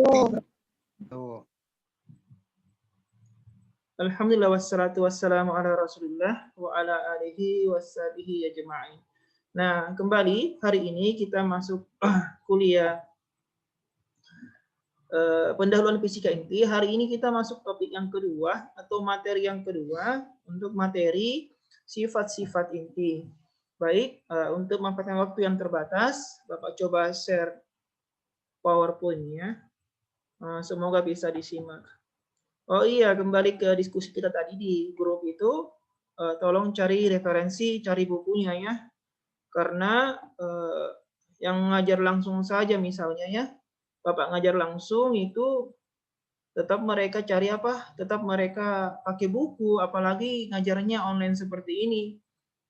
Tuh. Alhamdulillah wassalatu wassalamu ala Rasulillah wa ala alihi washabihi ajma'in. Nah, kembali hari ini kita masuk kuliah pendahuluan fisika inti. Hari ini kita masuk topik yang kedua atau materi yang kedua untuk materi sifat-sifat inti. Baik, untuk memanfaatkan waktu yang terbatas, Bapak coba share PowerPoint-nya. Semoga bisa disimak. Oh iya, kembali ke diskusi kita tadi di grup itu, tolong cari referensi, cari bukunya ya. Karena yang ngajar langsung saja misalnya ya, Bapak ngajar langsung itu tetap mereka cari apa? Tetap mereka pakai buku, apalagi ngajarnya online seperti ini.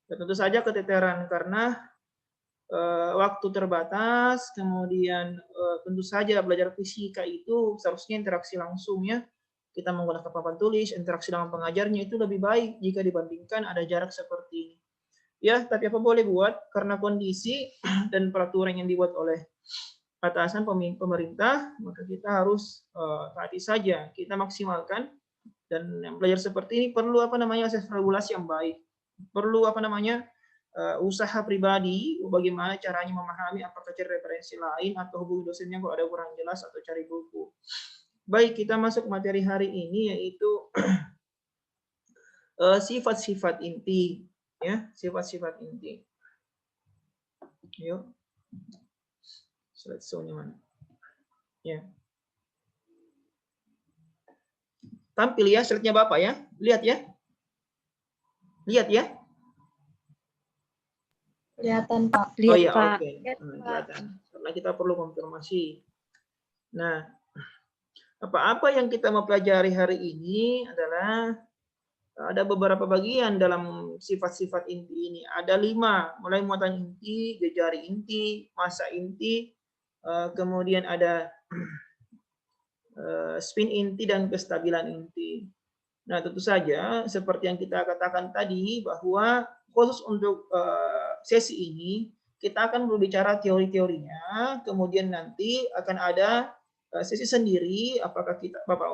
Dan tentu saja keteteran karena waktu terbatas, kemudian tentu saja belajar fisika itu seharusnya interaksi langsung ya. Kita menggunakan papan tulis, interaksi dengan pengajarnya itu lebih baik jika dibandingkan ada jarak seperti ini. Ya, tapi apa boleh buat karena kondisi dan peraturan yang dibuat oleh atasan pemerintah, maka kita harus taati saja, kita maksimalkan dan yang belajar seperti ini perlu apa namanya akses regulasi yang baik, perlu apa namanya usaha pribadi, bagaimana caranya memahami apakah cari referensi lain atau hubungi dosennya kalau ada kurang jelas atau cari buku. Baik, kita masuk materi hari ini yaitu sifat-sifat inti, ya, sifat-sifat inti. Yuk, slide-nya mana? Ya. Tampil ya slide-nya Bapak ya, lihat ya, lihat ya. Kelihatan Pak. Oh iya, oke, kelihatan. Karena kita perlu konfirmasi. Nah, apa-apa yang kita mau pelajari hari ini adalah ada beberapa bagian dalam sifat-sifat inti ini. Ada 5, mulai muatan inti, jejari inti, massa inti, kemudian ada spin inti dan kestabilan inti. Nah, tentu saja seperti yang kita katakan tadi bahwa khusus untuk sesi ini kita akan berbicara teori-teorinya, kemudian nanti akan ada sesi sendiri, apakah Bapak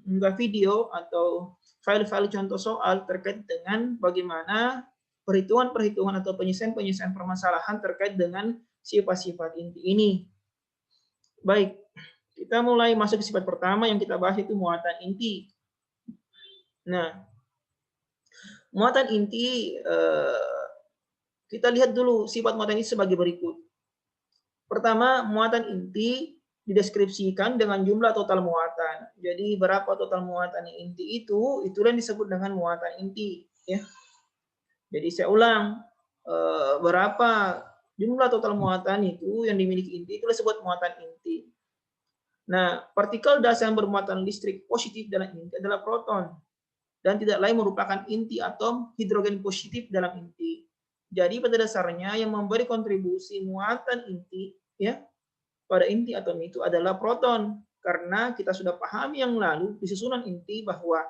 unggah video atau file-file contoh soal terkait dengan bagaimana perhitungan-perhitungan atau penyelesaian permasalahan terkait dengan sifat-sifat inti ini. Baik, kita mulai masuk ke sifat pertama yang kita bahas itu muatan inti. Nah, muatan inti kita lihat dulu sifat muatan inti sebagai berikut. Pertama, muatan inti dideskripsikan dengan jumlah total muatan. Jadi berapa total muatan inti itu, itulah yang disebut dengan muatan inti. Ya. Jadi saya ulang, berapa jumlah total muatan itu yang dimiliki inti, itulah disebut muatan inti. Nah, partikel dasar yang bermuatan listrik positif dalam inti adalah proton. Dan tidak lain merupakan inti atom hidrogen positif dalam inti. Jadi pada dasarnya yang memberi kontribusi muatan inti ya pada inti atom itu adalah proton, karena kita sudah pahami yang lalu di susunan inti bahwa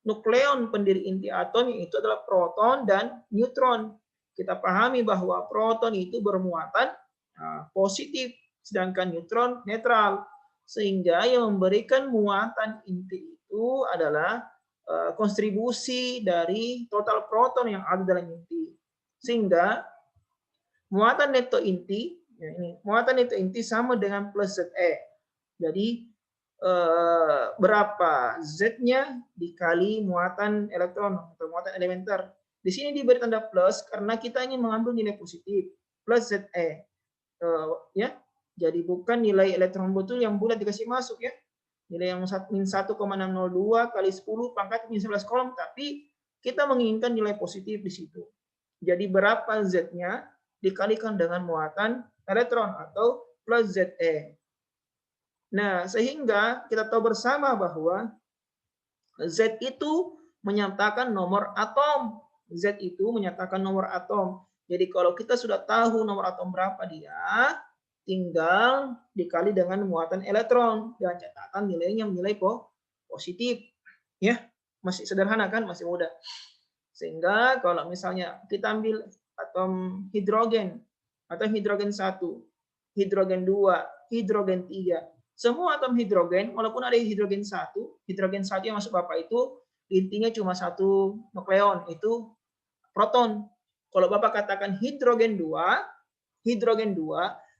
nukleon pendiri inti atom itu adalah proton dan neutron. Kita pahami bahwa proton itu bermuatan positif, sedangkan neutron netral, sehingga yang memberikan muatan inti itu adalah kontribusi dari total proton yang ada dalam inti. Sehingga muatan neto inti, ya ini, muatan neto inti sama dengan plus ZE. Jadi berapa Z-nya dikali muatan elektron atau muatan elementer. Di sini diberi tanda plus karena kita ingin mengambil nilai positif, plus ZE. Ya, jadi bukan nilai elektron betul yang bulat dikasih masuk ya. Nilai yang min 1,602 kali 10 pangkat min 11 kolom, tapi kita menginginkan nilai positif di situ. Jadi berapa Z-nya dikalikan dengan muatan elektron atau plus ZE. Nah, sehingga kita tahu bersama bahwa Z itu menyatakan nomor atom. Z itu menyatakan nomor atom. Jadi kalau kita sudah tahu nomor atom berapa dia, tinggal dikali dengan muatan elektron dan catatan nilainya nilai positif. Ya, masih sederhana kan, masih mudah. Sehingga kalau misalnya kita ambil atom hidrogen atau hidrogen 1, hidrogen 2, hidrogen 3, Semua atom hidrogen, walaupun ada hidrogen satu yang masuk Bapak itu intinya cuma satu nukleon, itu proton. Kalau Bapak katakan hidrogen 2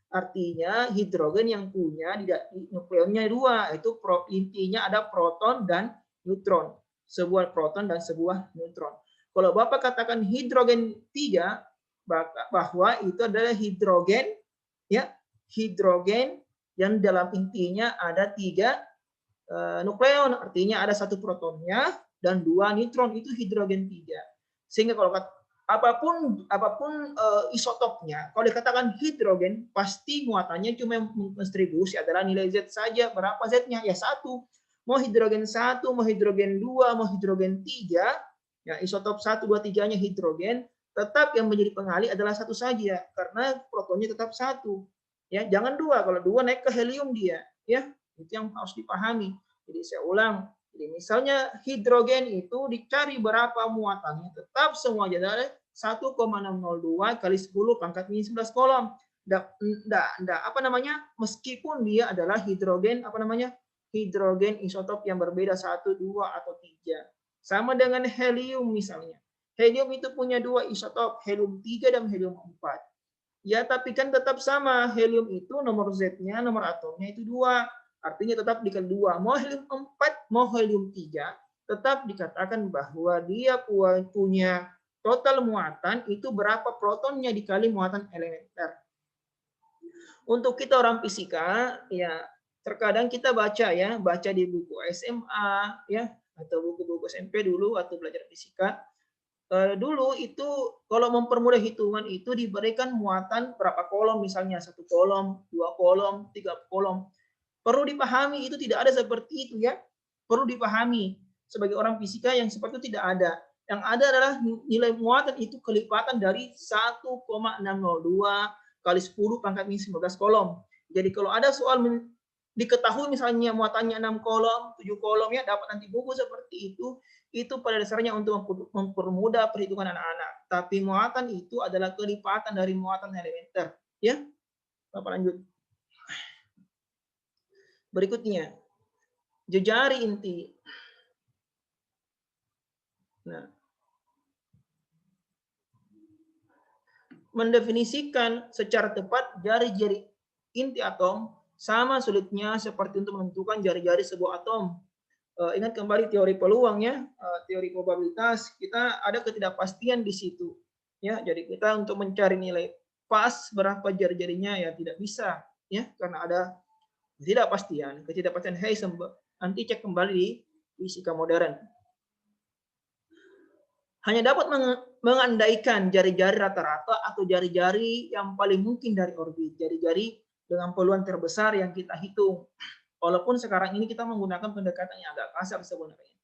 artinya hidrogen yang punya nukleonnya 2, itu intinya ada proton dan neutron. Sebuah proton dan sebuah neutron. Kalau Bapak katakan hidrogen 3, bahwa itu adalah hidrogen, ya, hidrogen yang dalam intinya ada 3 nukleon, artinya ada 1 protonnya dan 2 neutron, itu hidrogen 3. Sehingga kalau apapun isotopnya, kalau dikatakan hidrogen, pasti muatannya cuma mendistribusi adalah nilai Z saja. Berapa Z-nya? Ya 1. Mau hidrogen 1, mau hidrogen 2, mau hidrogen 3, ya isotop 1, 2, 3-nya hidrogen, tetap yang menjadi pengalih adalah 1 saja, karena protonnya tetap 1. Ya, jangan 2, kalau 2 naik ke helium dia, ya. Itu yang harus dipahami. Jadi saya ulang, jadi misalnya hidrogen itu dicari berapa muatannya, tetap semua adalah 1,602 kali 10 pangkat minus 11 kolom. Meskipun dia adalah hidrogen hidrogen isotop yang berbeda 1, 2 atau 3. Sama dengan helium misalnya. Helium itu punya 2 isotop, helium 3 dan helium 4. Ya, tapi kan tetap sama. Helium itu nomor Z-nya, nomor atomnya itu 2. Artinya tetap dikali 2. Mau helium 4, mau helium 3, tetap dikatakan bahwa dia punya total muatan itu berapa protonnya dikali muatan elementer. Untuk kita orang fisika, ya terkadang kita baca di buku SMA, ya, atau buku-buku SMP dulu atau belajar fisika. Dulu itu kalau mempermudah hitungan itu diberikan muatan berapa kolom, misalnya 1 kolom, 2 kolom, 3 kolom. Perlu dipahami itu tidak ada seperti itu, ya. Perlu dipahami sebagai orang fisika yang seperti itu tidak ada. Yang ada adalah nilai muatan itu kelipatan dari 1,602 kali 10 pangkat minus 19 kolom. Jadi kalau ada soal diketahui misalnya muatannya 6 kolom, 7 kolom, ya dapat nanti buku seperti itu pada dasarnya untuk mempermudah perhitungan anak-anak. Tapi muatan itu adalah kelipatan dari muatan elementer. Ya, Bapak lanjut. Berikutnya, jejari inti. Nah, mendefinisikan secara tepat jari-jari inti atom sama sulitnya seperti untuk menentukan jari-jari sebuah atom. Ingat kembali teori peluang, ya, teori probabilitas, kita ada ketidakpastian di situ, ya. Jadi kita untuk mencari nilai pas berapa jari-jarinya ya tidak bisa, ya, karena ada ketidakpastian Heisenberg. Nanti cek kembali di fisika modern. Hanya dapat mengandaikan jari-jari rata-rata atau jari-jari yang paling mungkin dari orbit, jari-jari dengan peluang terbesar yang kita hitung. Walaupun sekarang ini kita menggunakan pendekatan yang agak kasar sebenarnya.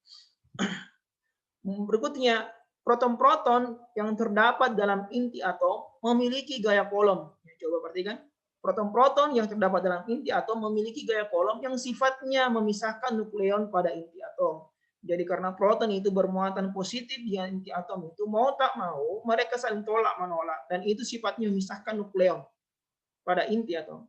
Berikutnya, proton-proton yang terdapat dalam inti atom memiliki gaya kolom. Coba perhatikan. Proton-proton yang terdapat dalam inti atom memiliki gaya kolom yang sifatnya memisahkan nukleon pada inti atom. Jadi karena proton itu bermuatan positif di inti atom itu, mau tak mau mereka saling tolak-menolak, dan itu sifatnya memisahkan nukleon pada inti atom.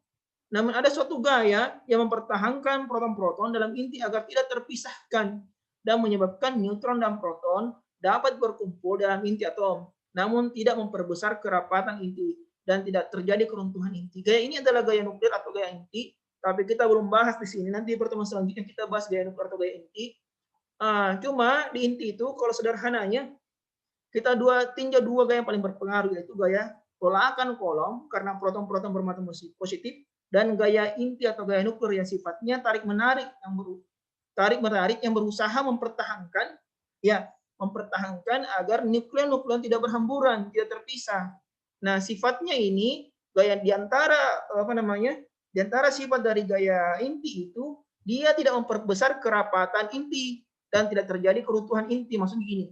Namun ada suatu gaya yang mempertahankan proton-proton dalam inti agar tidak terpisahkan dan menyebabkan neutron dan proton dapat berkumpul dalam inti atom, namun tidak memperbesar kerapatan inti dan tidak terjadi keruntuhan inti. Gaya ini adalah gaya nuklir atau gaya inti, tapi kita belum bahas di sini. Nanti pertemuan selanjutnya kita bahas gaya nuklir atau gaya inti. Cuma di inti itu kalau sederhananya kita tinjau 2 gaya yang paling berpengaruh, yaitu gaya tolakan kolom karena proton-proton bermuatan positif, dan gaya inti atau gaya nuklir yang sifatnya tarik-menarik yang berusaha mempertahankan agar nukleon tidak berhamburan, tidak terpisah. Nah, sifatnya ini gaya di antara sifat dari gaya inti itu, dia tidak memperbesar kerapatan inti dan tidak terjadi keruntuhan inti. Maksudnya gini.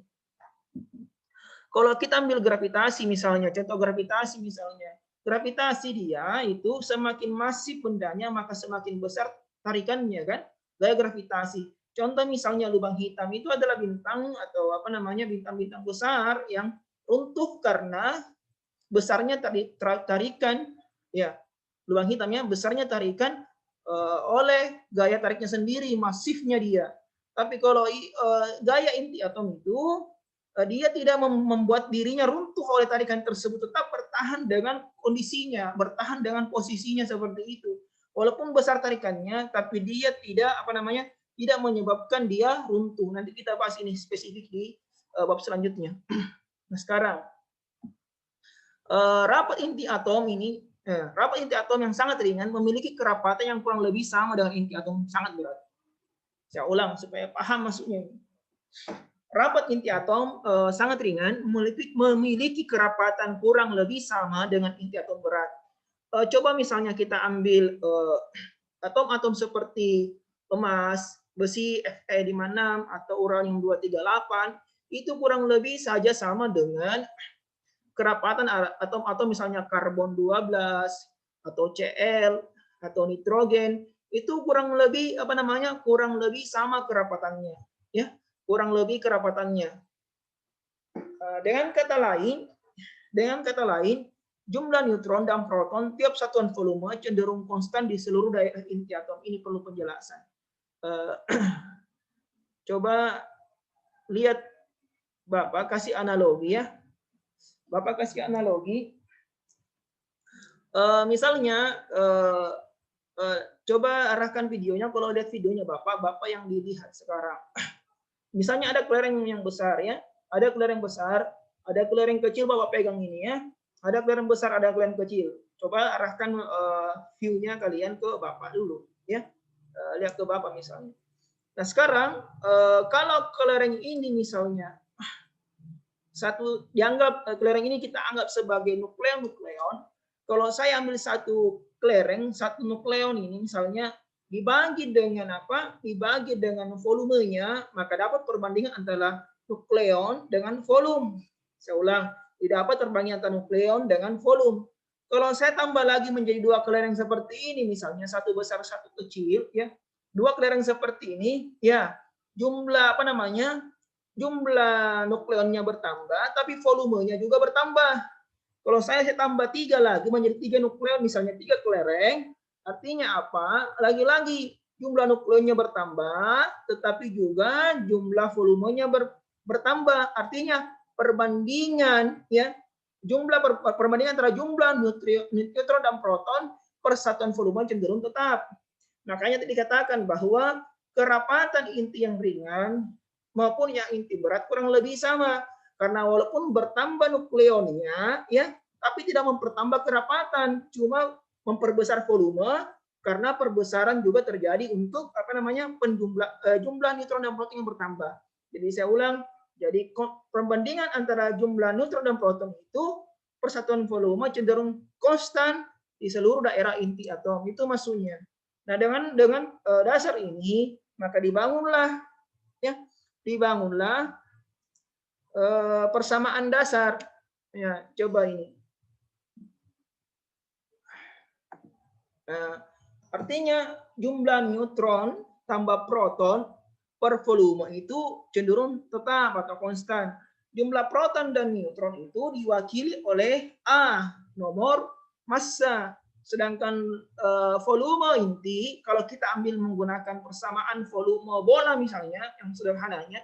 Kalau kita ambil gravitasi misalnya, contoh gravitasi misalnya, gravitasi dia itu semakin masif bendanya maka semakin besar tarikannya, kan? Gaya gravitasi. Contoh misalnya lubang hitam itu adalah bintang atau bintang-bintang besar yang runtuh karena besarnya tarikan, ya. Lubang hitamnya besarnya tarikan oleh gaya tariknya sendiri, masifnya dia. Tapi kalau gaya inti atom itu dia tidak membuat dirinya runtuh oleh tarikan tersebut, tetap bertahan dengan kondisinya, bertahan dengan posisinya seperti itu. Walaupun besar tarikannya, tapi dia tidak tidak menyebabkan dia runtuh. Nanti kita bahas ini spesifik di bab selanjutnya. Nah, sekarang rapat inti atom ini, rapat inti atom yang sangat ringan memiliki kerapatan yang kurang lebih sama dengan inti atom sangat berat. Saya ulang supaya paham maksudnya. Rapat inti atom sangat ringan memiliki kerapatan kurang lebih sama dengan inti atom berat. Coba misalnya kita ambil atom-atom seperti emas, besi Fe56 atau uranium 238, itu kurang lebih saja sama dengan kerapatan atom-atom misalnya karbon 12 atau Cl atau nitrogen, itu kurang lebih kurang lebih sama kerapatannya, ya, kurang lebih kerapatannya. Dengan kata lain, jumlah neutron dan proton tiap satuan volume cenderung konstan di seluruh daerah inti atom. Ini perlu penjelasan. Coba lihat, Bapak kasih analogi ya. Bapak kasih analogi. Misalnya, coba arahkan videonya. Kalau lihat videonya Bapak yang dilihat sekarang. Misalnya ada kelereng yang besar ya, ada kelereng besar, ada kelereng kecil, Bapak pegang ini ya. Ada kelereng besar, ada kelereng kecil. Coba arahkan view-nya kalian ke Bapak dulu ya. Lihat ke Bapak misalnya. Nah, sekarang kalau kelereng ini misalnya dianggap kelereng ini kita anggap sebagai nukleon. Kalau saya ambil satu kelereng, satu nukleon ini misalnya dibagi dengan Dibagi dengan volumenya, maka dapat perbandingan antara nukleon dengan volume. Saya ulang, didapat perbandingan antara nukleon dengan volume. Kalau saya tambah lagi menjadi dua kelereng seperti ini, misalnya satu besar satu kecil, ya, dua kelereng seperti ini, ya, jumlah jumlah nukleonnya bertambah, tapi volumenya juga bertambah. Kalau saya tambah 3 lagi menjadi 3 nukleon, misalnya 3 kelereng, artinya apa? Lagi-lagi jumlah nukleonnya bertambah, tetapi juga jumlah volumenya bertambah. Artinya perbandingan perbandingan antara jumlah neutron dan proton per satuan volume cenderung tetap. Makanya tadi dikatakan bahwa kerapatan inti yang ringan maupun yang inti berat kurang lebih sama. Karena walaupun bertambah nukleonnya, ya, tapi tidak mempertambah kerapatan, cuma memperbesar volume karena perbesaran juga terjadi untuk jumlah neutron dan proton yang bertambah. Jadi saya ulang, jadi perbandingan antara jumlah neutron dan proton itu persatuan volume cenderung konstan di seluruh daerah inti atom. Itu maksudnya. Nah, dengan dasar ini maka dibangunlah persamaan dasar. Ya, coba ini. Artinya jumlah neutron tambah proton per volume itu cenderung tetap atau konstan. Jumlah proton dan neutron itu diwakili oleh A, nomor massa. Sedangkan volume inti, kalau kita ambil menggunakan persamaan volume bola misalnya, yang sederhananya,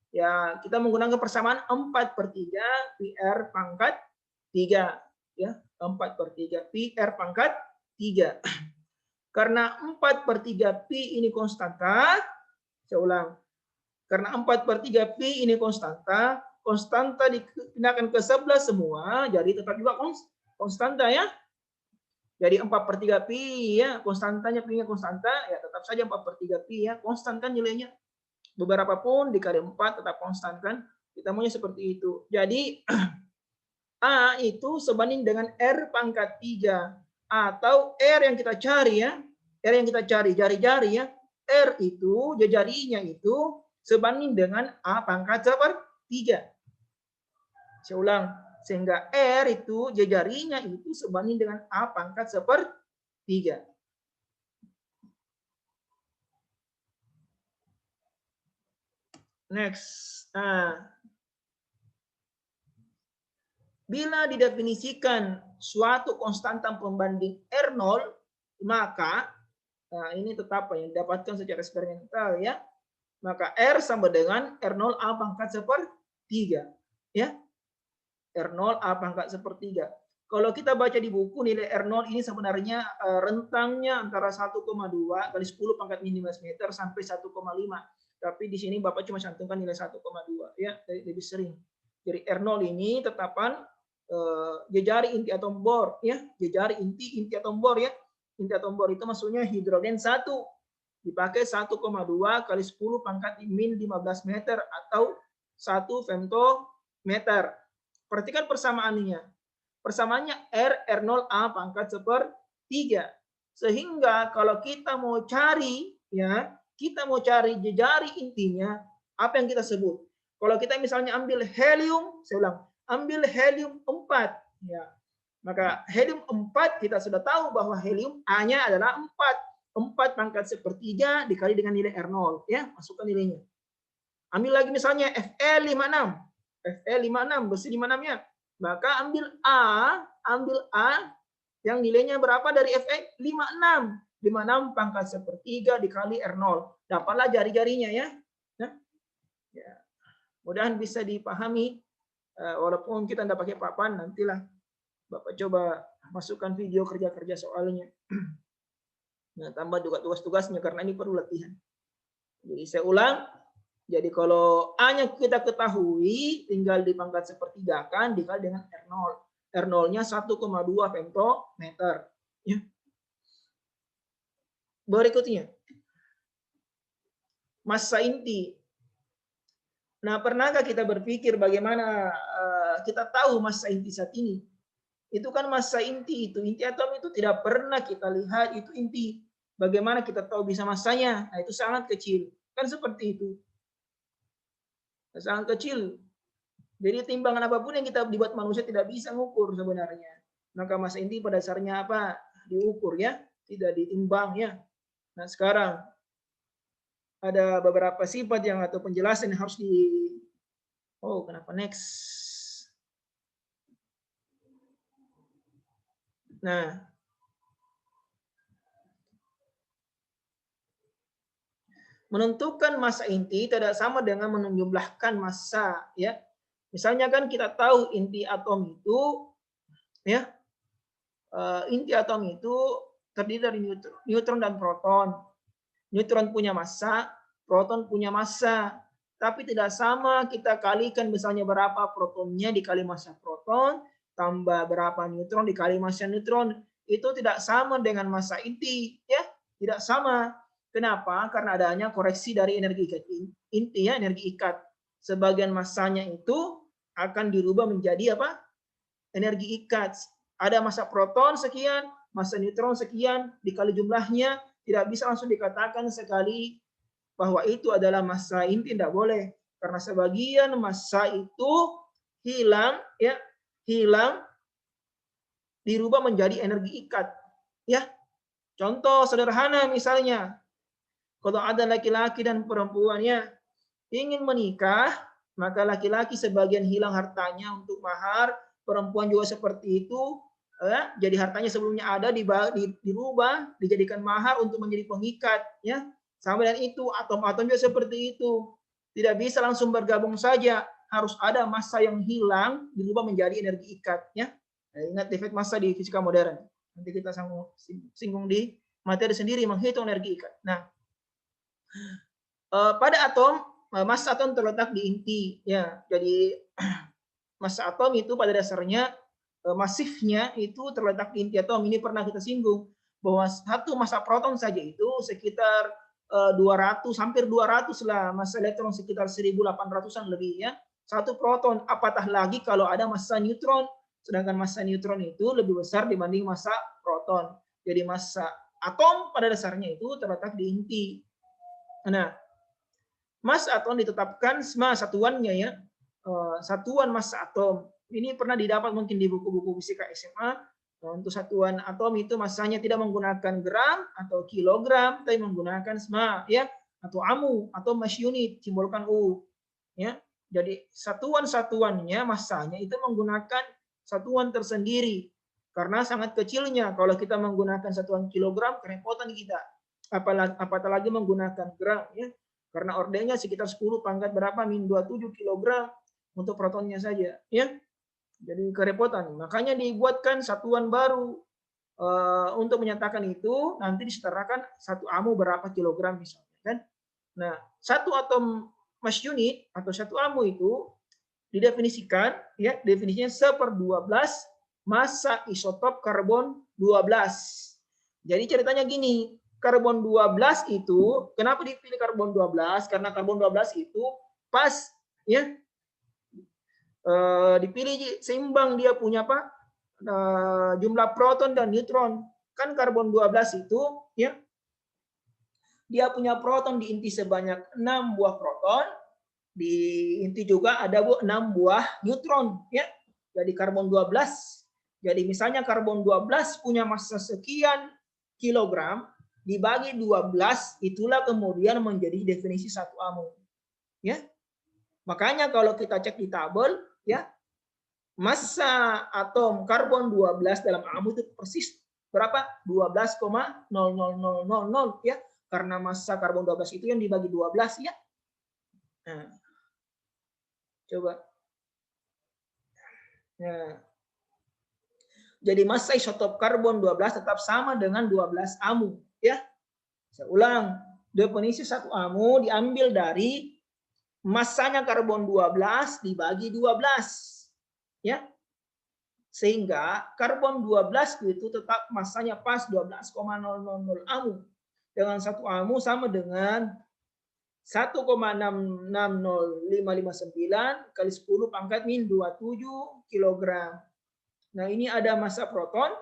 ya kita menggunakan persamaan 4/3 PR pangkat 3. Ya, 4/3 PR pangkat 3. Karena 4/3 Pi ini konstanta, saya ulang, karena 4/3 Pi ini konstanta dipindahkan ke sebelah semua, jadi tetap juga konstanta ya. Jadi 4/3 Pi ya, konstantanya Pi-nya konstanta, ya tetap saja 4/3 Pi ya, konstan kan nilainya. Beberapa pun dikali 4 tetap konstan kan. Kita maunya seperti itu. Jadi A itu sebanding dengan R pangkat 3. Atau R yang kita cari ya. R yang kita cari, jari-jari ya. R itu, jarinya itu sebanding dengan A pangkat 3. Saya ulang. Sehingga R itu, jarinya itu sebanding dengan A pangkat 3. Next. Bila didefinisikan suatu konstanta pembanding R0, maka Nah, ini tetap yang didapatkan secara eksperimental ya. Maka R sama dengan R0 A pangkat sepertiga. Ya, R0 A pangkat sepertiga. Kalau kita baca di buku, nilai R0 ini sebenarnya rentangnya antara 1,2 kali 10 pangkat minus meter sampai 1,5. Tapi di sini Bapak cuma cantumkan nilai 1,2 ya, lebih sering. Jadi R0 ini tetapan jejari inti atom bor ya, jejari inti atom bor ya. Inti atom bor itu maksudnya hidrogen 1 dipakai 1,2 kali 10 pangkat min 15 meter atau 1 femtometer. Perhatikan persamaannya. Persamaannya R0A pangkat sepertiga. Sehingga kalau kita mau cari ya, kita mau cari jejari intinya, apa yang kita sebut? Kalau kita misalnya ambil helium, saya ulang, ambil helium 4 ya. Maka helium 4 kita sudah tahu bahwa helium A-nya adalah 4. 4 pangkat sepertiga dikali dengan nilai R0 ya, masukkan nilainya. Ambil lagi misalnya Fe56. Fe56 besi 56-nya. Maka ambil A yang nilainya berapa dari Fe56? 56 pangkat sepertiga dikali R0. Dapatlah jari-jarinya ya. Ya. Mudah-mudahan bisa dipahami. Walaupun kita tidak pakai papan, nantilah Bapak coba masukkan video kerja-kerja soalnya. Nah, tambah juga tugas-tugasnya karena ini perlu latihan. Jadi saya ulang. Jadi kalau A-nya kita ketahui, tinggal dipangkat sepertigakan dikali dengan R0. R0-nya 1,2 femtometer. Ya. Berikutnya, massa inti. Nah, pernahkah kita berpikir bagaimana kita tahu massa inti saat ini? Itu kan massa inti itu. Inti atom itu tidak pernah kita lihat itu inti. Bagaimana kita tahu bisa massanya? Nah, itu sangat kecil. Kan seperti itu. Sangat kecil. Jadi timbangan apapun yang kita dibuat manusia tidak bisa mengukur sebenarnya. Maka massa inti pada dasarnya apa? Diukur ya, tidak ditimbang ya. Nah sekarang ada beberapa sifat yang atau penjelasan yang harus Oh kenapa next? Nah menentukan massa inti tidak sama dengan menjumlahkan massa ya. Misalnya kan kita tahu inti atom itu ya, inti atom itu terdiri dari neutron dan proton. Neutron punya massa, proton punya massa. Tapi tidak sama kita kalikan misalnya berapa protonnya dikali massa proton, tambah berapa neutron dikali massa neutron. Itu tidak sama dengan massa inti ya, tidak sama. Kenapa? Karena adanya koreksi dari energi ikat inti ya, energi ikat. Sebagian massanya itu akan dirubah menjadi apa? Energi ikat. Ada massa proton sekian, massa neutron sekian, dikali jumlahnya, tidak bisa langsung dikatakan sekali bahwa itu adalah massa inti, tidak boleh. Karena sebagian massa itu hilang ya, hilang dirubah menjadi energi ikat. Ya. Contoh sederhana misalnya, kalau ada laki-laki dan perempuannya ingin menikah, maka laki-laki sebagian hilang hartanya untuk mahar, perempuan juga seperti itu. Ya, jadi hartanya sebelumnya ada dirubah, dijadikan mahar untuk menjadi pengikat. Ya, sama dengan itu atom-atom juga seperti itu. Tidak bisa langsung bergabung saja, harus ada massa yang hilang dirubah menjadi energi ikat. Ya, nah, ingat efek massa di fisika modern. Nanti kita singgung di materi sendiri menghitung energi ikat. Nah, pada atom, massa atom terletak di inti ya. Jadi massa atom itu pada dasarnya masifnya itu terletak di inti atom. Ini pernah kita singgung bahwa satu massa proton saja itu sekitar 200 hampir 200 lah, massa elektron sekitar 1800-an lebih ya. Satu proton, apatah lagi kalau ada massa neutron. Sedangkan massa neutron itu lebih besar dibanding massa proton. Jadi massa atom pada dasarnya itu terletak di inti. Nah, massa atom ditetapkan satuannya ya, satuan massa atom. Ini pernah didapat mungkin di buku-buku fisika SMA. Untuk satuan atom itu massanya tidak menggunakan gram atau kilogram, tapi menggunakan sma ya, atau amu atau mass unit, simbolkan U. Ya, jadi satuan-satuannya massanya itu menggunakan satuan tersendiri karena sangat kecilnya. Kalau kita menggunakan satuan kilogram kerepotan kita. apalagi menggunakan gram ya. Karena ordernya sekitar 10 pangkat berapa min 27 kg untuk protonnya saja ya. Jadi kerepotan. Makanya dibuatkan satuan baru untuk menyatakan itu nanti disetarakan satu amu berapa kilogram misalnya kan. Nah, satu atom mass unit atau satu amu itu didefinisikan ya, definisinya 1/12 massa isotop karbon 12. Jadi ceritanya gini, karbon 12 itu kenapa dipilih karbon 12? Karena karbon 12 itu pas ya dipilih seimbang dia punya apa? Jumlah proton dan neutron. Kan karbon 12 itu ya dia punya proton di inti sebanyak 6 buah proton, di inti juga ada 6 buah neutron ya. Jadi karbon 12. Jadi misalnya karbon 12 punya massa sekian kilogram dibagi 12 itulah kemudian menjadi definisi satu amu. Ya. Makanya kalau kita cek di tabel ya massa atom karbon 12 dalam amu itu persis berapa? 12,00000 ya. Karena massa karbon 12 itu yang dibagi 12 ya. Nah, coba. Nah, jadi massa isotop karbon 12 tetap sama dengan 12 amu ya. Saya ulang, definisi satu amu diambil dari massanya karbon 12 dibagi 12 ya. Sehingga karbon 12 itu tetap massanya pas 12,000 amu. Dengan satu amu sama dengan 1,66059 kali 10 pangkat min 27 kg. Nah, ini ada massa proton.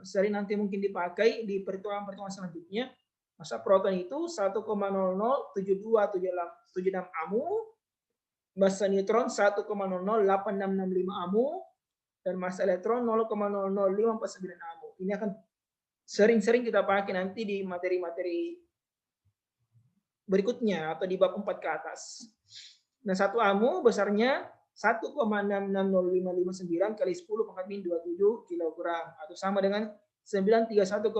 Sering nanti mungkin dipakai di perhitungan-perhitungan selanjutnya. Massa proton itu 1,007276 amu. Massa neutron 1,008665 amu. Dan massa elektron 0,00549 amu. Ini akan sering-sering kita pakai nanti di materi-materi berikutnya atau di bab 4 ke atas. Nah, satu amu besarnya 1,66059 kali 10 pangkat min 27 kg atau sama dengan 931,50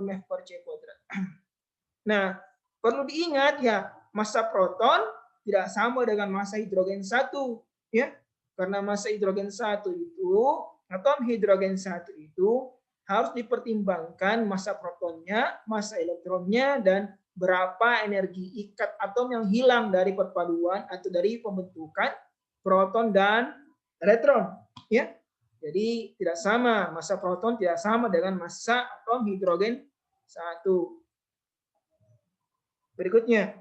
meh per C kuadrat. Nah, perlu diingat ya, massa proton tidak sama dengan massa hidrogen 1 ya. Karena massa hidrogen 1 itu, atom hidrogen 1 itu harus dipertimbangkan massa protonnya, massa elektronnya, dan berapa energi ikat atom yang hilang dari perpaduan atau dari pembentukan proton dan elektron. Ya, jadi tidak sama, massa proton tidak sama dengan massa atom hidrogen 1. Berikutnya,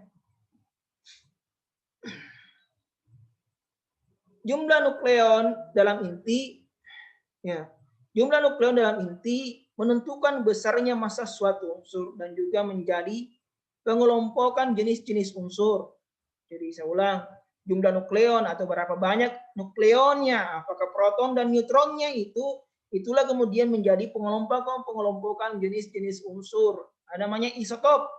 jumlah nukleon dalam inti. Ya, jumlah nukleon dalam inti menentukan besarnya massa suatu unsur dan juga menjadi pengelompokan jenis-jenis unsur. Jadi saya ulang, jumlah nukleon atau berapa banyak nukleonnya, apakah proton dan neutronnya itulah kemudian menjadi pengelompokan jenis-jenis unsur. Ada namanya isotop.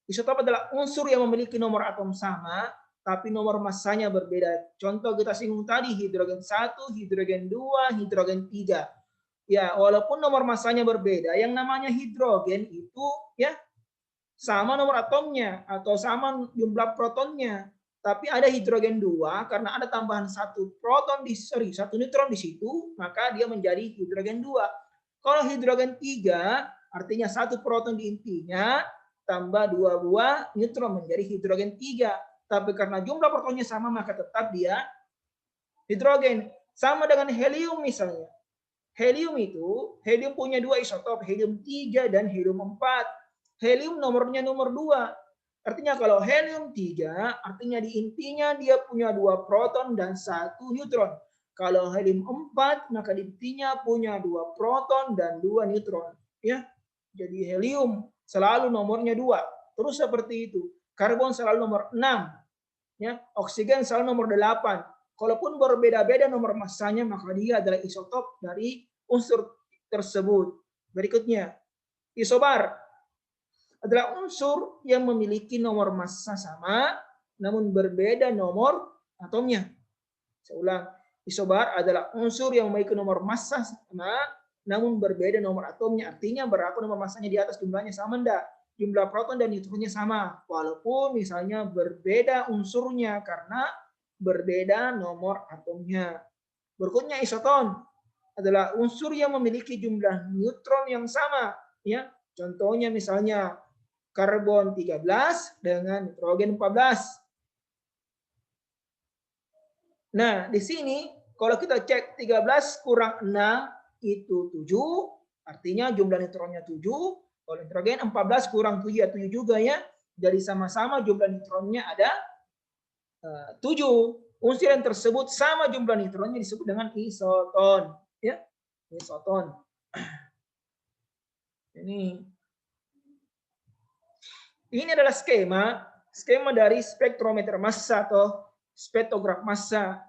Isotop adalah unsur yang memiliki nomor atom sama, tapi nomor massanya berbeda. Contoh kita singgung tadi, hidrogen 1, hidrogen 2, hidrogen 3. Ya, walaupun nomor massanya berbeda, yang namanya hidrogen itu ya sama nomor atomnya atau sama jumlah protonnya. Tapi ada hidrogen 2 karena ada tambahan satu neutron di situ, maka dia menjadi hidrogen 2. Kalau hidrogen 3 artinya satu proton di intinya tambah 2 buah neutron menjadi hidrogen 3. Tapi karena jumlah protonnya sama maka tetap dia hidrogen. Sama dengan helium misalnya. Helium punya 2 isotop, helium 3 dan helium 4. Helium nomornya nomor 2. Artinya kalau helium 3, artinya di intinya dia punya 2 proton dan 1 neutron. Kalau helium 4, maka di intinya punya 2 proton dan 2 neutron. Ya, jadi helium selalu nomornya 2. Terus seperti itu. Karbon selalu nomor 6. Ya, oksigen selalu nomor 8. Kalaupun berbeda-beda nomor massanya, maka dia adalah isotop dari unsur tersebut. Berikutnya, isobar adalah unsur yang memiliki nomor massa sama, namun berbeda nomor atomnya. Saya ulang, isobar adalah unsur yang memiliki nomor massa sama, namun berbeda nomor atomnya. Artinya berapa nomor massanya di atas jumlahnya sama enggak? jumlah proton dan neutronnya sama, walaupun misalnya berbeda unsurnya karena berbeda nomor atomnya. Berikutnya isoton adalah unsur yang memiliki jumlah neutron yang sama, ya. Contohnya misalnya karbon 13 dengan nitrogen 14. Nah, di sini kalau kita cek 13 kurang 6 itu 7, artinya jumlah neutronnya 7. Kalau nitrogen 14 kurang 7 ya 7 juga ya. Jadi sama-sama jumlah neutronnya ada 7. Unsur yang tersebut sama jumlah neutronnya disebut dengan isoton, ya. Isoton. Ini adalah skema dari spektrometer massa atau spektrograf massa.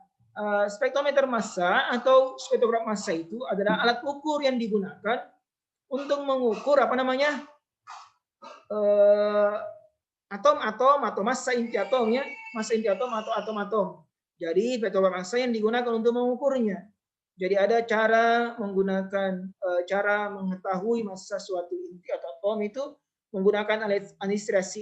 Spektrometer massa atau spektrograf massa itu adalah alat ukur yang digunakan untuk mengukur apa namanya atom-atom atau massa inti atomnya, massa inti atom atau atom-atom. Jadi spektrograf massa yang digunakan untuk mengukurnya. Jadi ada cara menggunakan cara mengetahui massa suatu inti atau atom itu menggunakan administrasi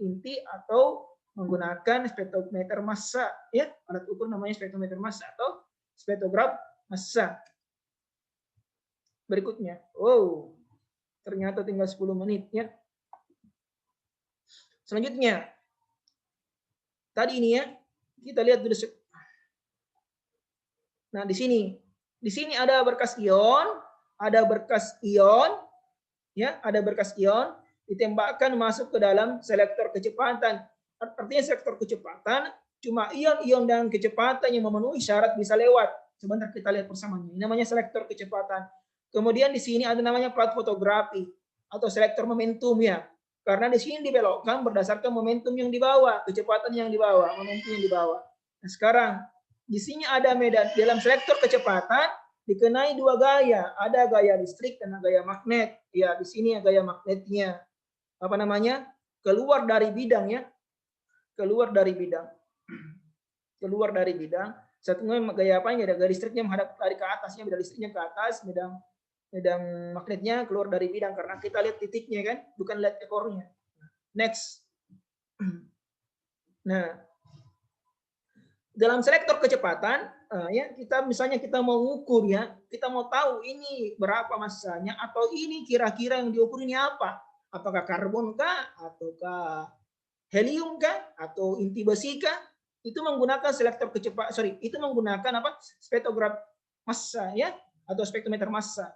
inti, atau menggunakan spektrometer massa, ya. Alat ukur namanya spektrometer massa atau spektrograf massa. Berikutnya, ternyata tinggal 10 menit ya. Selanjutnya, tadi ini ya, kita lihat dulu. Nah, di sini ada berkas ion, ya, ada berkas ion ditembakkan masuk ke dalam selektor kecepatan. Artinya selektor kecepatan cuma ion-ion dengan kecepatan yang memenuhi syarat bisa lewat. Sebentar kita lihat bersamanya. Ini namanya selektor kecepatan. Kemudian di sini ada namanya plat fotografi atau selektor momentum ya. Karena di sini dibelokkan berdasarkan momentum yang dibawa, kecepatan yang dibawa, momentum yang dibawa. Nah, sekarang di sini ada medan dalam selektor kecepatan dikenai dua gaya, ada gaya listrik dan gaya magnet. Ya, di sini gaya magnetnya apa namanya? Keluar dari bidang ya. Keluar dari bidang. Satunya gaya apa? Ada gaya listriknya menghadap dari ke atasnya, bidang listriknya ke atas, bidang magnetnya keluar dari bidang karena kita lihat titiknya kan, bukan lihat ekornya. Next. Nah, dalam selektor kecepatan, ya kita misalnya kita mau ukur ya, kita mau tahu ini berapa massanya atau ini kira-kira yang diukur ini apa? Apakah karbon kah, ataukah helium kah, atau inti besi kah? Itu menggunakan selektor kecepatan, itu menggunakan apa? Spektrograf massa ya, atau spektrometer massa.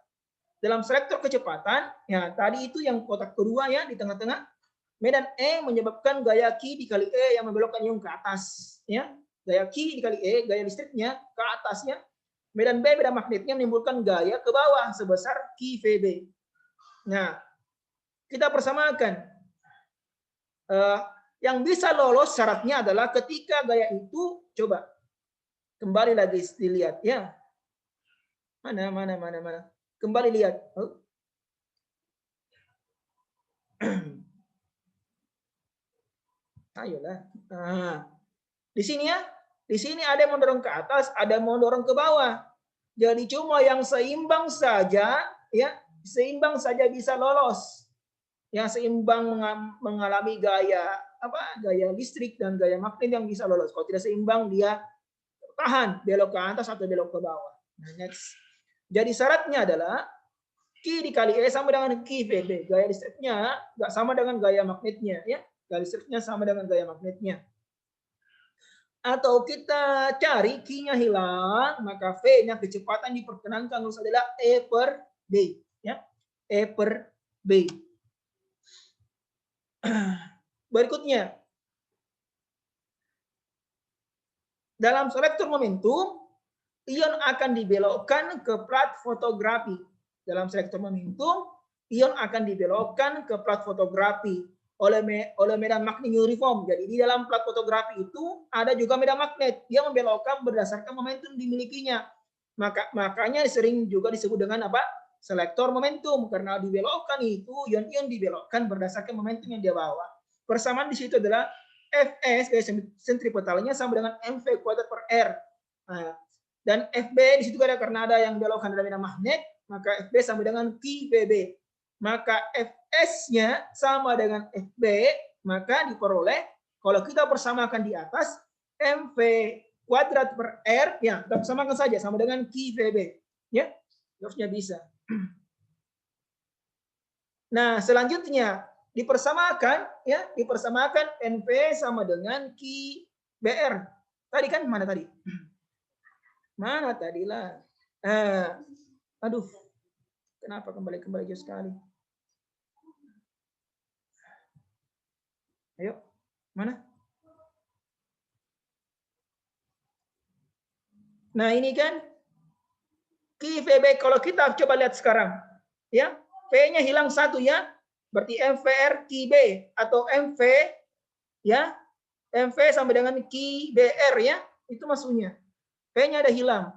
Dalam selektor kecepatan, ya tadi itu yang kotak kedua ya di tengah-tengah, medan E menyebabkan gaya Q dikali E yang membelokkan ion ke atas, ya. Gaya Q dikali E, gaya listriknya ke atasnya. Medan B, medan magnetnya menimbulkan gaya ke bawah sebesar Q VB. Nah, kita persamakan. Yang bisa lolos syaratnya adalah ketika gaya itu, coba kembali lagi dilihat ya. Mana. Kembali lihat. Ayolah. Nah, di sini ya. Di sini ada yang mendorong ke atas, ada yang mendorong ke bawah. Jadi cuma yang seimbang saja, ya, seimbang saja bisa lolos. Yang seimbang mengalami gaya listrik dan gaya magnet yang bisa lolos. Kalau tidak seimbang dia tahan belok ke atas atau belok ke bawah. Nah, next. Jadi syaratnya adalah Q dikali E sama dengan Q VB. Gaya listriknya nggak sama dengan gaya magnetnya, ya. Gaya listriknya sama dengan gaya magnetnya. Atau kita cari Q-nya hilang, maka V-nya kecepatan diperkenankan harus adalah E per B, ya. E per B. Berikutnya, dalam selektor momentum, ion akan dibelokkan ke plat fotografi. Dalam selektor momentum, ion akan dibelokkan ke plat fotografi oleh medan magnet uniform. Jadi di dalam plat fotografi itu ada juga medan magnet. Dia membelokkan berdasarkan momentum dimilikinya. Makanya sering juga disebut dengan apa? Selektor momentum, karena dibelokkan itu ion-ion dibelokkan berdasarkan momentum yang dia bawa. Persamaan di situ adalah Fs gaya sentripetalnya sama dengan mv kuadrat per r. Nah, dan Fb di situ ada karena ada yang belokkan dalam medan magnet, maka Fb sama dengan Q VB. maka Fs-nya sama dengan Fb, maka diperoleh kalau kita persamakan di atas mv kuadrat per r, ya kita persamakan saja sama dengan QVB, ya harusnya bisa. Nah selanjutnya dipersamakan, ya dipersamakan NV sama dengan QBR. Tadi kan mana tadi? Mana tadilah? Aduh, kenapa kembali jauh sekali? Ayo, mana? Nah ini kan QVB, kalau kita coba lihat sekarang, ya P-nya hilang satu ya, berarti MVR QB atau MV, ya MV sama dengan QBR ya, itu maksudnya. P-nya ada hilang.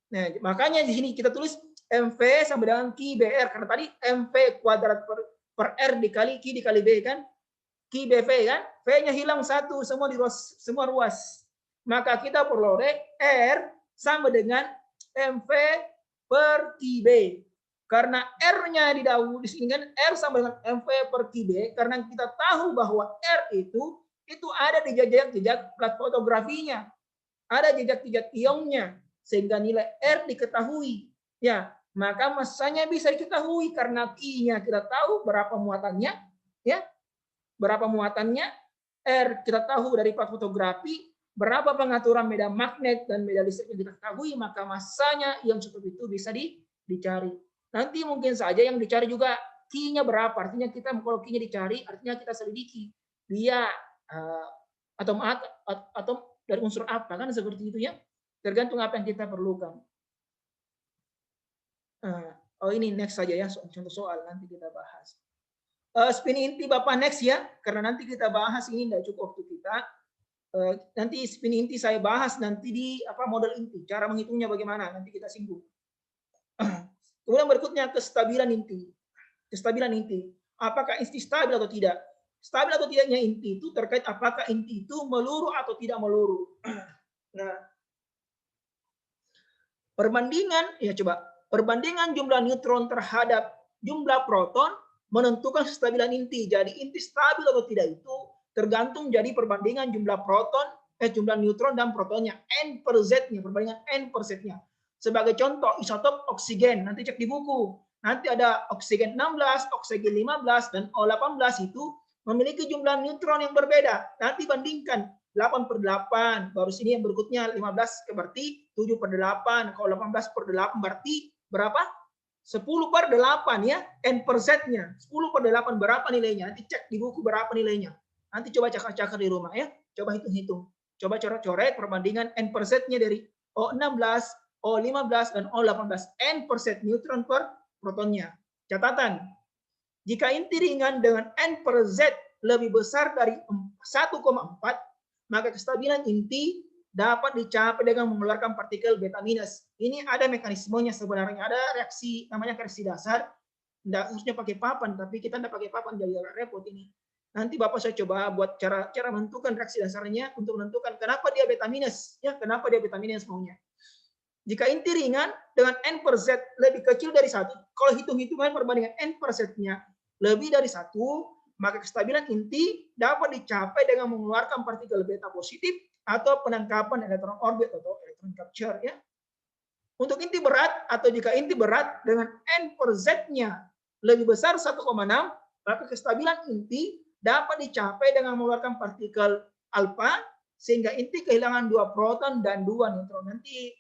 Nah makanya di sini kita tulis MV sama dengan QBR karena tadi MV kuadrat per R dikali Q dikali B kan, QBV kan, V-nya hilang satu, semua ruas. Maka kita peroleh R sama dengan MV per QB. Karena R-nya di sini kan R sama dengan MV per QB, karena kita tahu bahwa R itu ada di jejak-jejak plat fotografinya. Ada jejak-jejak ionnya, sehingga nilai R diketahui. Ya, maka masanya bisa diketahui karena Q-nya kita tahu berapa muatannya, ya. Berapa muatannya, R kita tahu dari plat fotografi, berapa pengaturan medan magnet dan medan listrik yang kita ketahui, maka masanya yang seperti itu bisa dicari. Nanti mungkin saja yang dicari juga Q-nya berapa, artinya kita kalau Q-nya dicari, artinya kita selidiki dia atau dari unsur apa, kan seperti itu ya, tergantung apa yang kita perlukan. Oh ini next saja ya, contoh soal nanti kita bahas. Spin inti Bapak next ya, karena nanti kita bahas ini tidak cukup waktu kita. Nanti spin inti saya bahas nanti di model inti, cara menghitungnya bagaimana nanti kita singgung. Kemudian berikutnya kestabilan inti. Kestabilan inti, apakah inti stabil atau tidak? Stabil atau tidaknya inti itu terkait apakah inti itu meluruh atau tidak meluruh. Nah, perbandingan jumlah neutron terhadap jumlah proton menentukan kestabilan inti. Jadi inti stabil atau tidak itu tergantung jadi perbandingan jumlah jumlah neutron dan protonnya, N per Z-nya, perbandingan N per Z-nya. Sebagai contoh, isotop oksigen, nanti cek di buku. Nanti ada oksigen 16, oksigen 15, dan O18 itu memiliki jumlah neutron yang berbeda. Nanti bandingkan 8/8, baru sini yang berikutnya 15 berarti 7/8, kalau 18/8 berarti berapa? 10/8 ya, N per Z-nya. 10/8 berapa nilainya? Nanti cek di buku berapa nilainya. Nanti coba cakar-cakar di rumah ya. Coba hitung-hitung. Coba coret-coret perbandingan N per Z-nya dari O16, O15, dan O18. N per Z, neutron per protonnya. Catatan, jika inti ringan dengan N per Z lebih besar dari 1,4, maka kestabilan inti dapat dicapai dengan mengeluarkan partikel beta minus. Ini ada mekanismenya sebenarnya, ada reaksi namanya reaksi dasar. Tidak harusnya pakai papan, tapi kita tidak pakai papan jadi agak repot ini. Nanti Bapak saya coba buat cara menentukan reaksi dasarnya untuk menentukan kenapa dia beta minus, ya kenapa dia beta minus maunya. Jika inti ringan dengan N per Z lebih kecil dari 1, kalau hitung-hitungan perbandingan N per Z-nya lebih dari 1, maka kestabilan inti dapat dicapai dengan mengeluarkan partikel beta positif atau penangkapan elektron orbit atau elektron capture ya. Untuk inti berat atau jika inti berat dengan N per Z-nya lebih besar 1,6, maka kestabilan inti dapat dicapai dengan mengeluarkan partikel alfa sehingga inti kehilangan 2 proton dan 2 neutron. Nanti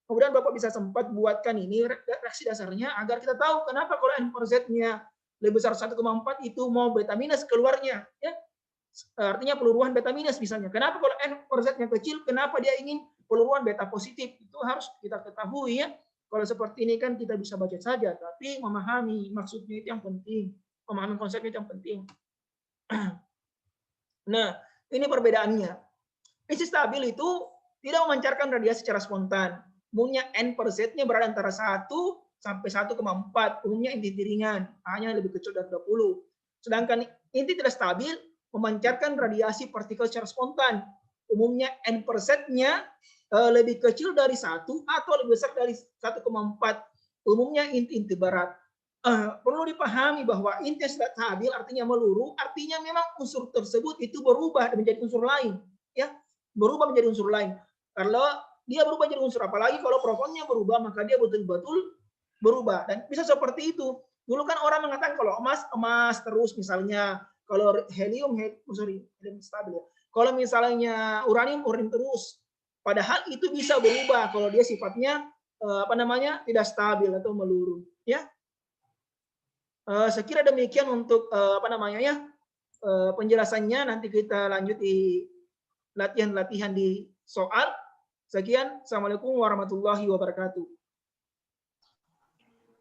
kemudian Bapak bisa sempat buatkan ini reaksi dasarnya agar kita tahu kenapa kalau N per Z-nya lebih besar 1,4 itu mau beta minus keluarnya ya. Artinya peluruhan beta minus misalnya. Kenapa kalau N per Z-nya kecil, kenapa dia ingin peluruhan beta positif? Itu harus kita ketahui ya. Kalau seperti ini kan kita bisa baca saja, tapi memahami maksudnya itu yang penting. Memahami konsepnya itu yang penting. Nah, ini perbedaannya. Inti stabil itu tidak memancarkan radiasi secara spontan. Umumnya N per Z-nya berada antara 1 sampai 1,4. Umumnya inti ringan, hanya lebih kecil dari 20. Sedangkan inti tidak stabil memancarkan radiasi partikel secara spontan. Umumnya N per Z-nya lebih kecil dari 1 atau lebih besar dari 1,4. Umumnya inti berat. perlu dipahami bahwa intensitas stabil artinya meluruh, artinya memang unsur tersebut itu berubah menjadi unsur lain, ya, berubah menjadi unsur lain. Kalau dia berubah jadi unsur, apalagi kalau protonnya berubah, maka dia betul-betul berubah. Dan bisa seperti itu. Dulu kan orang mengatakan kalau emas, emas terus misalnya, kalau helium, helium stabil. Kalau misalnya uranium, uranium terus. Padahal itu bisa berubah kalau dia sifatnya tidak stabil atau meluruh, ya. Saya kira demikian untuk penjelasannya. Nanti kita lanjut di latihan-latihan di soal. Sekian. Assalamualaikum warahmatullahi wabarakatuh.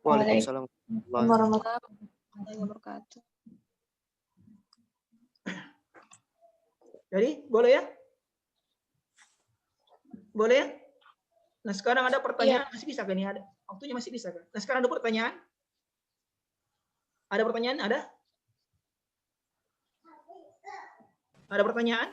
Waalaikumsalam warahmatullahi wabarakatuh. Jadi boleh ya? Boleh ya? Nah sekarang ada pertanyaan, masih bisa kan ini ada? Waktunya masih bisa kan? Nah sekarang ada pertanyaan? Ada pertanyaan? Ada? Ada pertanyaan?